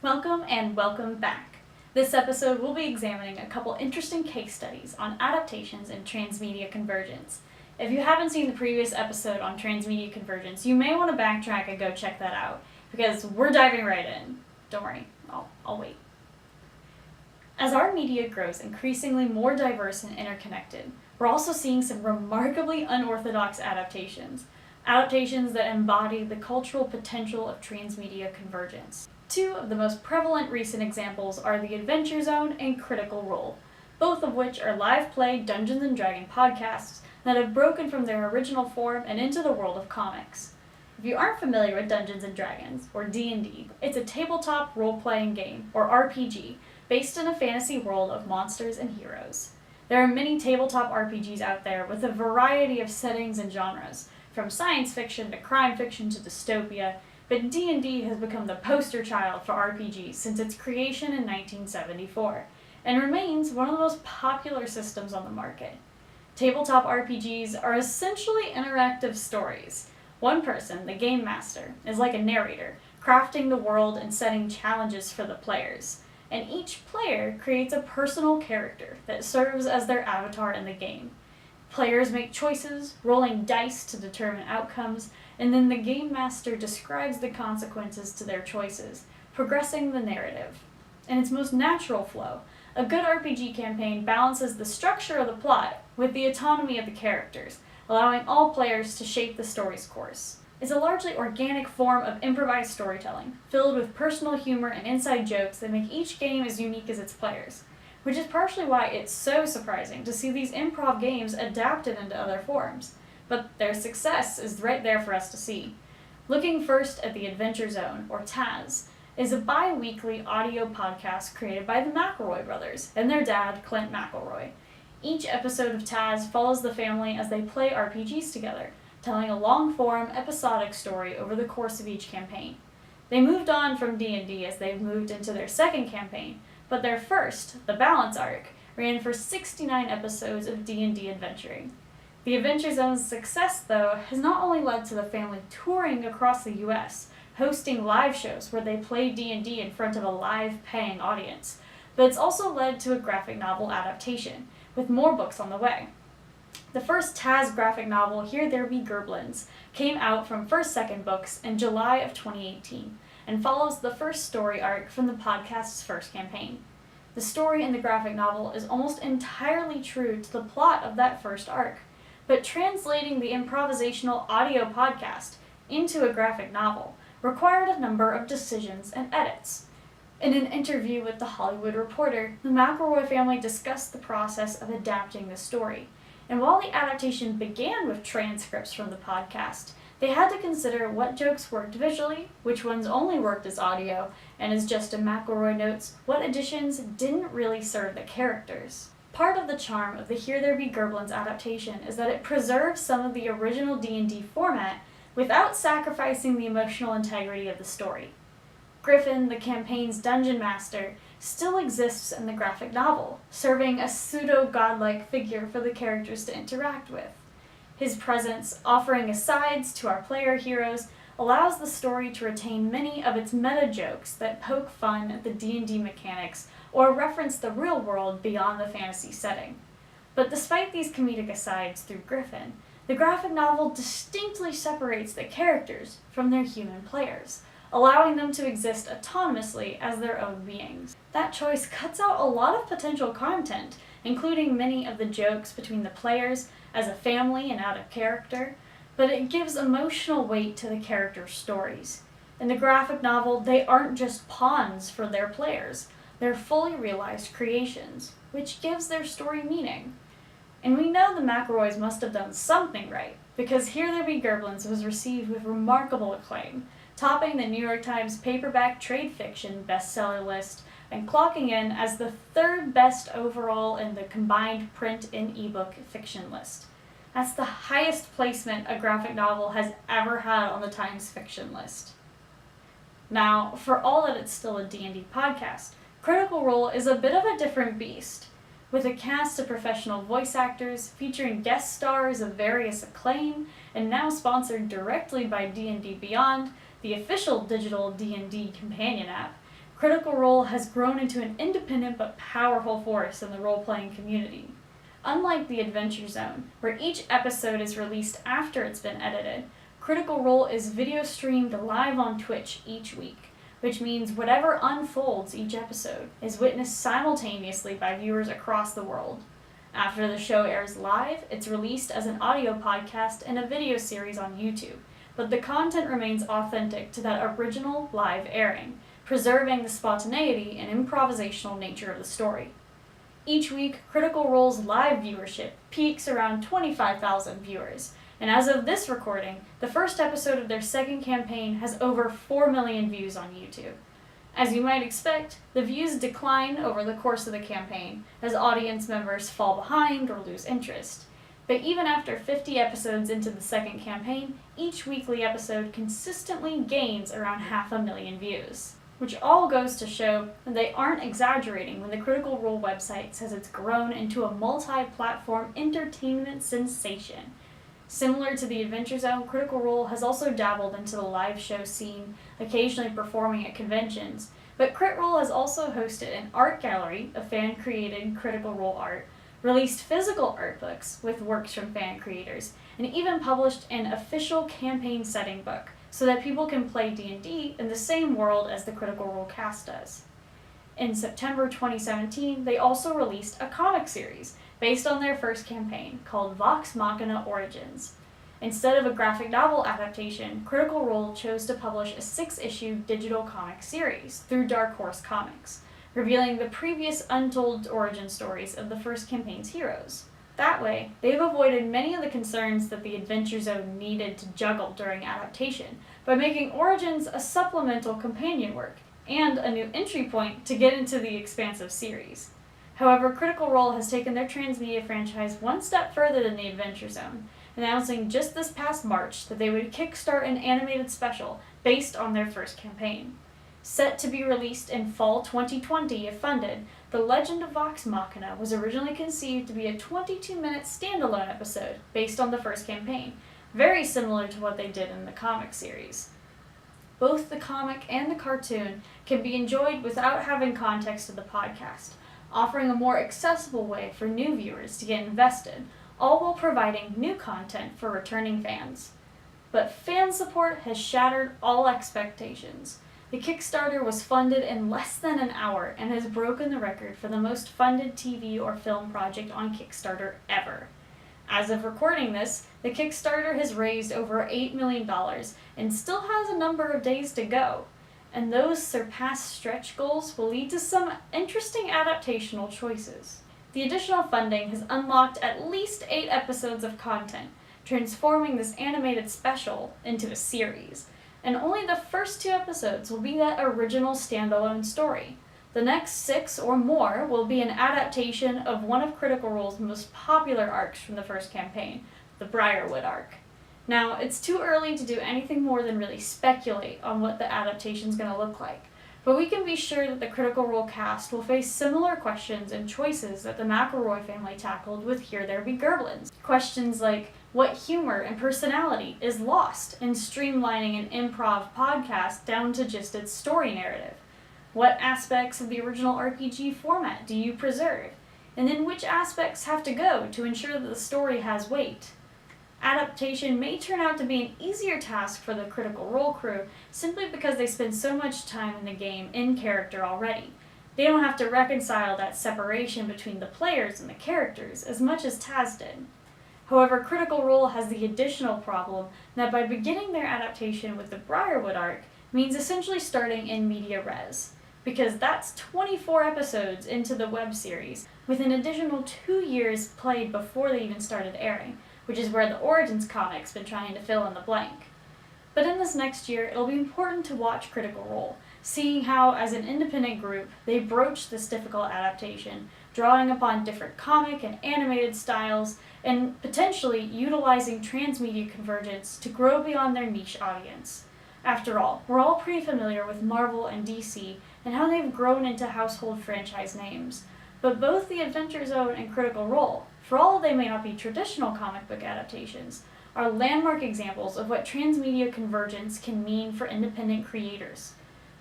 Welcome and welcome back. This episode we'll be examining a couple interesting case studies on adaptations and transmedia convergence. If you haven't seen the previous episode on transmedia convergence, you may want to backtrack and go check that out, because we're diving right in. Don't worry, I'll wait. As our media grows increasingly more diverse and interconnected, we're also seeing some remarkably unorthodox adaptations that embody the cultural potential of transmedia convergence. Two of the most prevalent recent examples are the Adventure Zone and Critical Role, both of which are live play Dungeons & Dragons podcasts that have broken from their original form and into the world of comics. If you aren't familiar with Dungeons & Dragons, or D&D, it's a tabletop role-playing game, or RPG, based in a fantasy world of monsters and heroes. There are many tabletop RPGs out there with a variety of settings and genres, from science fiction to crime fiction to dystopia, but D&D has become the poster child for RPGs since its creation in 1974, and remains one of the most popular systems on the market. Tabletop RPGs are essentially interactive stories. One person, the game master, is like a narrator, crafting the world and setting challenges for the players, and each player creates a personal character that serves as their avatar in the game. Players make choices, rolling dice to determine outcomes, and then the game master describes the consequences to their choices, progressing the narrative. In its most natural flow, a good RPG campaign balances the structure of the plot with the autonomy of the characters, allowing all players to shape the story's course. It's a largely organic form of improvised storytelling, filled with personal humor and inside jokes that make each game as unique as its players, which is partially why it's so surprising to see these improv games adapted into other forms. But their success is right there for us to see. Looking first at the Adventure Zone, or TAZ, is a bi-weekly audio podcast created by the McElroy brothers and their dad, Clint McElroy. Each episode of TAZ follows the family as they play RPGs together, telling a long-form, episodic story over the course of each campaign. They moved on from D&D as they've moved into their second campaign, but their first, the Balance arc, ran for 69 episodes of D&D adventuring. The Adventure Zone's success, though, has not only led to the family touring across the US, hosting live shows where they play D&D in front of a live paying audience, but it's also led to a graphic novel adaptation, with more books on the way. The first TAZ graphic novel, Here There Be Gerblins, came out from first-second books in July of 2018, and follows the first story arc from the podcast's first campaign. The story in the graphic novel is almost entirely true to the plot of that first arc, but translating the improvisational audio podcast into a graphic novel required a number of decisions and edits. In an interview with The Hollywood Reporter, the McElroy family discussed the process of adapting the story, and while the adaptation began with transcripts from the podcast, they had to consider what jokes worked visually, which ones only worked as audio, and as Justin McElroy notes, what additions didn't really serve the characters. Part of the charm of the Here There Be Gerblins adaptation is that it preserves some of the original D&D format without sacrificing the emotional integrity of the story. Griffin, the campaign's dungeon master, still exists in the graphic novel, serving a pseudo-godlike figure for the characters to interact with. His presence, offering asides to our player heroes, allows the story to retain many of its meta jokes that poke fun at the D&D mechanics or reference the real world beyond the fantasy setting. But despite these comedic asides through Griffin, the graphic novel distinctly separates the characters from their human players, allowing them to exist autonomously as their own beings. That choice cuts out a lot of potential content, including many of the jokes between the players as a family and out of character, but it gives emotional weight to the characters' stories. In the graphic novel, they aren't just pawns for their players. They're fully realized creations, which gives their story meaning. And we know the McElroys must have done something right, because Here There Be Gerblins was received with remarkable acclaim, topping the New York Times paperback trade fiction bestseller list and clocking in as the third best overall in the combined print and ebook fiction list. That's the highest placement a graphic novel has ever had on the Times fiction list. Now, for all that it's still a D&D podcast, Critical Role is a bit of a different beast. With a cast of professional voice actors featuring guest stars of various acclaim, and now sponsored directly by D&D Beyond, the official digital D&D companion app, Critical Role has grown into an independent but powerful force in the role-playing community. Unlike the Adventure Zone, where each episode is released after it's been edited, Critical Role is video streamed live on Twitch each week, which means whatever unfolds each episode is witnessed simultaneously by viewers across the world. After the show airs live, it's released as an audio podcast and a video series on YouTube, but the content remains authentic to that original live airing, preserving the spontaneity and improvisational nature of the story. Each week, Critical Role's live viewership peaks around 25,000 viewers, and as of this recording, the first episode of their second campaign has over 4 million views on YouTube. As you might expect, the views decline over the course of the campaign as audience members fall behind or lose interest. But even after 50 episodes into the second campaign, each weekly episode consistently gains around 500,000 views. Which all goes to show that they aren't exaggerating when the Critical Role website says it's grown into a multi-platform entertainment sensation. Similar to the Adventure Zone, Critical Role has also dabbled into the live show scene, occasionally performing at conventions, but Crit Role has also hosted an art gallery of fan-created Critical Role art, released physical art books with works from fan creators, and even published an official campaign setting book, so that people can play D&D in the same world as the Critical Role cast does. In September 2017, they also released a comic series based on their first campaign called Vox Machina Origins. Instead of a graphic novel adaptation, Critical Role chose to publish a 6-issue digital comic series through Dark Horse Comics, revealing the previous untold origin stories of the first campaign's heroes. That way, they've avoided many of the concerns that the Adventure Zone needed to juggle during adaptation by making Origins a supplemental companion work and a new entry point to get into the expansive series. However, Critical Role has taken their Transmedia franchise one step further than the Adventure Zone, announcing just this past March that they would kickstart an animated special based on their first campaign. Set to be released in fall 2020 if funded, The Legend of Vox Machina was originally conceived to be a 22-minute standalone episode based on the first campaign, very similar to what they did in the comic series. Both the comic and the cartoon can be enjoyed without having context of the podcast, offering a more accessible way for new viewers to get invested, all while providing new content for returning fans. But fan support has shattered all expectations. The Kickstarter was funded in less than an hour and has broken the record for the most funded TV or film project on Kickstarter ever. As of recording this, the Kickstarter has raised over $8 million and still has a number of days to go. And those surpassed stretch goals will lead to some interesting adaptational choices. The additional funding has unlocked at least 8 episodes of content, transforming this animated special into a series. And only the first 2 episodes will be that original standalone story. The next 6 or more will be an adaptation of one of Critical Role's most popular arcs from the first campaign, the Briarwood arc. Now, it's too early to do anything more than really speculate on what the adaptation's going to look like, but we can be sure that the Critical Role cast will face similar questions and choices that the McElroy family tackled with Here There Be Gerblins. Questions like, what humor and personality is lost in streamlining an improv podcast down to just its story narrative? What aspects of the original RPG format do you preserve? And then which aspects have to go to ensure that the story has weight? Adaptation may turn out to be an easier task for the Critical Role crew simply because they spend so much time in the game in character already. They don't have to reconcile that separation between the players and the characters as much as Taz did. However, Critical Role has the additional problem that by beginning their adaptation with the Briarwood arc means essentially starting in media res, because that's 24 episodes into the web series, with an additional 2 years played before they even started airing, which is where the Origins comic's been trying to fill in the blank. But in this next year, it'll be important to watch Critical Role, seeing how, as an independent group, they broach this difficult adaptation, drawing upon different comic and animated styles, and potentially utilizing transmedia convergence to grow beyond their niche audience. After all, we're all pretty familiar with Marvel and DC and how they've grown into household franchise names, but both the Adventure Zone and Critical Role, for all they may not be traditional comic book adaptations, are landmark examples of what transmedia convergence can mean for independent creators.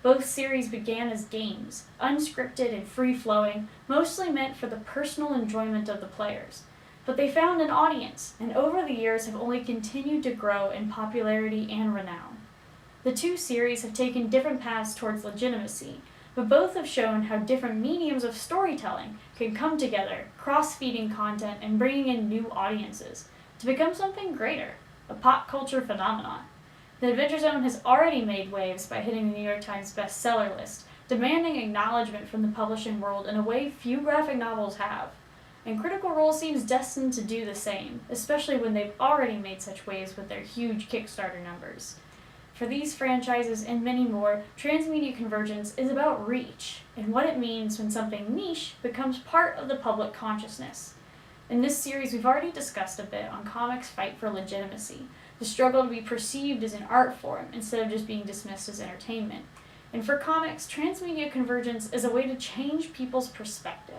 Both series began as games, unscripted and free-flowing, mostly meant for the personal enjoyment of the players. But they found an audience, and over the years have only continued to grow in popularity and renown. The two series have taken different paths towards legitimacy, but both have shown how different mediums of storytelling can come together, cross-feeding content and bringing in new audiences, to become something greater, a pop culture phenomenon. The Adventure Zone has already made waves by hitting the New York Times bestseller list, demanding acknowledgement from the publishing world in a way few graphic novels have. And Critical Role seems destined to do the same, especially when they've already made such waves with their huge Kickstarter numbers. For these franchises and many more, Transmedia Convergence is about reach, and what it means when something niche becomes part of the public consciousness. In this series, we've already discussed a bit on comics' fight for legitimacy, the struggle to be perceived as an art form instead of just being dismissed as entertainment. And for comics, Transmedia Convergence is a way to change people's perspective.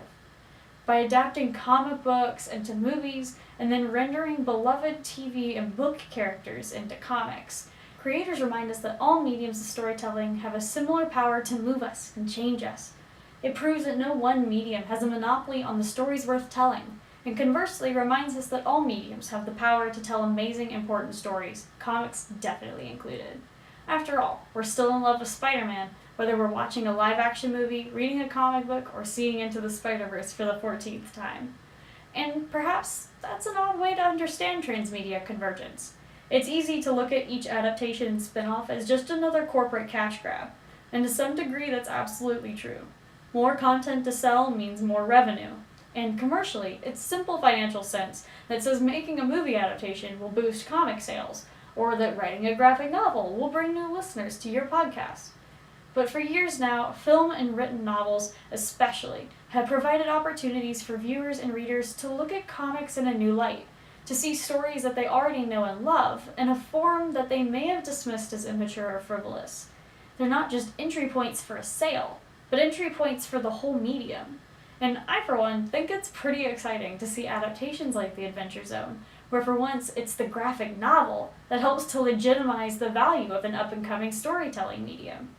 By adapting comic books into movies and then rendering beloved TV and book characters into comics, creators remind us that all mediums of storytelling have a similar power to move us and change us. It proves that no one medium has a monopoly on the stories worth telling, and conversely reminds us that all mediums have the power to tell amazing, important stories, comics definitely included. After all, we're still in love with Spider-Man, whether we're watching a live-action movie, reading a comic book, or seeing Into the Spider-Verse for the 14th time. And perhaps that's an odd way to understand Transmedia Convergence. It's easy to look at each adaptation and spin-off as just another corporate cash grab, and to some degree that's absolutely true. More content to sell means more revenue, and commercially, it's simple financial sense that says making a movie adaptation will boost comic sales, or that writing a graphic novel will bring new listeners to your podcast. But for years now, film and written novels especially have provided opportunities for viewers and readers to look at comics in a new light, to see stories that they already know and love in a form that they may have dismissed as immature or frivolous. They're not just entry points for a sale, but entry points for the whole medium. And I, for one, think it's pretty exciting to see adaptations like The Adventure Zone, where for once it's the graphic novel that helps to legitimize the value of an up-and-coming storytelling medium.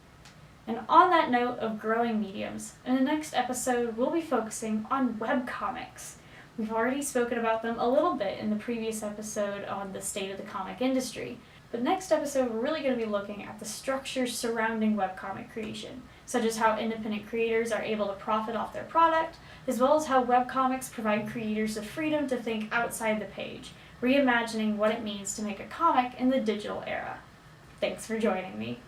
And on that note of growing mediums, in the next episode we'll be focusing on webcomics. We've already spoken about them a little bit in the previous episode on the state of the comic industry, but next episode we're really going to be looking at the structures surrounding webcomic creation, such as how independent creators are able to profit off their product, as well as how webcomics provide creators the freedom to think outside the page, reimagining what it means to make a comic in the digital era. Thanks for joining me.